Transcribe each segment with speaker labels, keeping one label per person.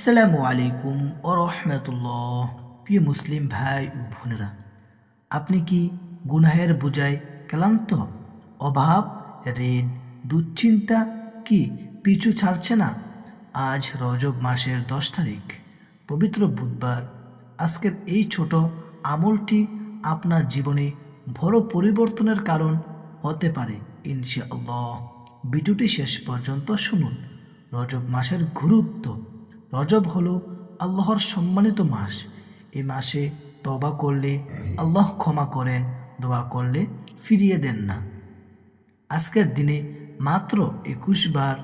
Speaker 1: আসসালামু আলাইকুম ও রহমতুল্লাহ। প্রিয় মুসলিম ভাই ও বোনেরা, আপনি কি গুনাহের বোঝায় ক্লান্ত? অভাব, ঋণ, দুশ্চিন্তা কি পিছু ছাড়ছে না? আজ রজব মাসের 10 তারিখ, পবিত্র বুধবার। আজকের এই ছোট আমলটি আপনার জীবনে বড় পরিবর্তনের কারণ হতে পারে ইনশাআল্লাহ। ভিডিওটি শেষ পর্যন্ত শুনুন। রজব মাসের গুরুত্ব। রজব হলো আল্লাহর সম্মানিত মাস। এই মাসে তওবা করলে আল্লাহ ক্ষমা করেন, দোয়া করলে ফিরিয়ে দেন না। আজকের দিনে মাত্র 21 বার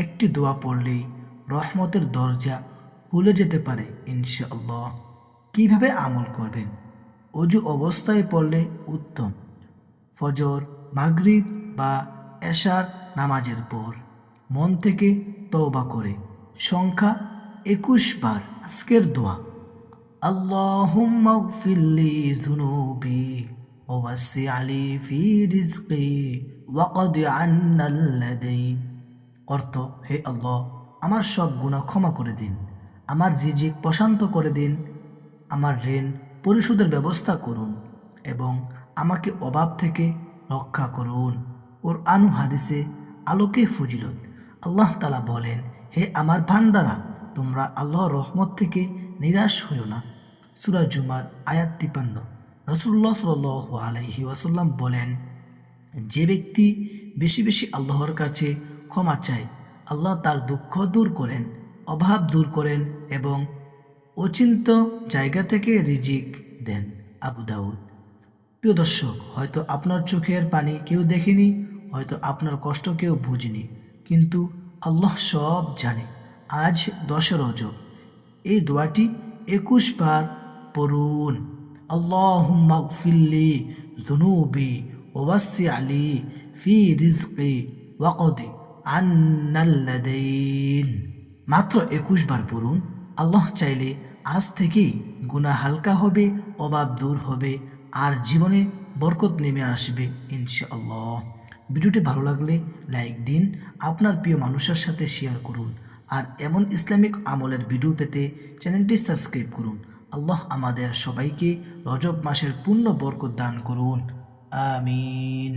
Speaker 1: একটি দোয়া পড়লেই রহমতের দরজা খুলে যেতে পারে ইনশাআল্লাহ। কিভাবে আমল করবেন? অজু অবস্থায় পড়লে উত্তম। ফজর, মাগরিব বা এশার নামাজের পর মন থেকে তওবা করে সংখ্যা 21 বার। আজকের দোয়া: আল্লাহুম্মা গফিরলি যুনুবি ওয়াসসি' লি ফি রিজকি ওয়াকদি আন্নাল লাদাইন। অর্থ: হে আল্লাহ, আমার সব গুনাহ ক্ষমা করে দিন, আমার রিজিক প্রশান্ত করে দিন, আমার ঋণ পরিশোধের ব্যবস্থা করুন এবং আমাকে অভাব থেকে রক্ষা করুন। কোরআন ও হাদিসে আলোকে ফজিলত। আল্লাহ তাআলা বলেন, হে আমার বান্দারা, তোমরা আল্লাহর রহমত থেকে নিরাশ হইও না। সূরা জুমার আয়াত 53। রাসূলুল্লাহ সাল্লাল্লাহু আলাইহি ওয়াসাল্লাম বলেন, যে ব্যক্তি বেশি বেশি আল্লাহর কাছে ক্ষমা চায়, আল্লাহ তার দুঃখ দূর করেন, অভাব দূর করেন এবং অচিন্ত জায়গা থেকে রিজিক দেন। আবু দাউদ। প্রিয় দর্শক, হয়তো আপনার চোখের পানি কেউ দেখেনি, হয়তো আপনার কষ্ট কেউ বুঝেনি, কিন্তু আল্লাহ সব জানে। আজ 10 রজব, এই দোয়াটি 21 বার পড়ুন। আল্লাহুম্মা গফিরলি যুনুবি ওয়াসসি' লি ফি রিজকি ওয়াকদি আন্নাল লাদাইন। মাত্র 21 বার পড়ুন। আল্লাহ চাইলে আজ থেকেই গুনাহ হালকা হবে, অভাব দূর হবে আর জীবনে বরকত নেমে আসবে ইনশাআল্লাহ। ভিডিওটি ভালো লাগলে লাইক দিন, আপনার প্রিয় মানুষের সাথে শেয়ার করুন আর এমন ইসলামিক আমলের ভিডিও পেতে চ্যানেলটি সাবস্ক্রাইব করুন। আল্লাহ আমাদের সবাইকে রজব মাসের পূর্ণ বরকত দান করুন। আমিন।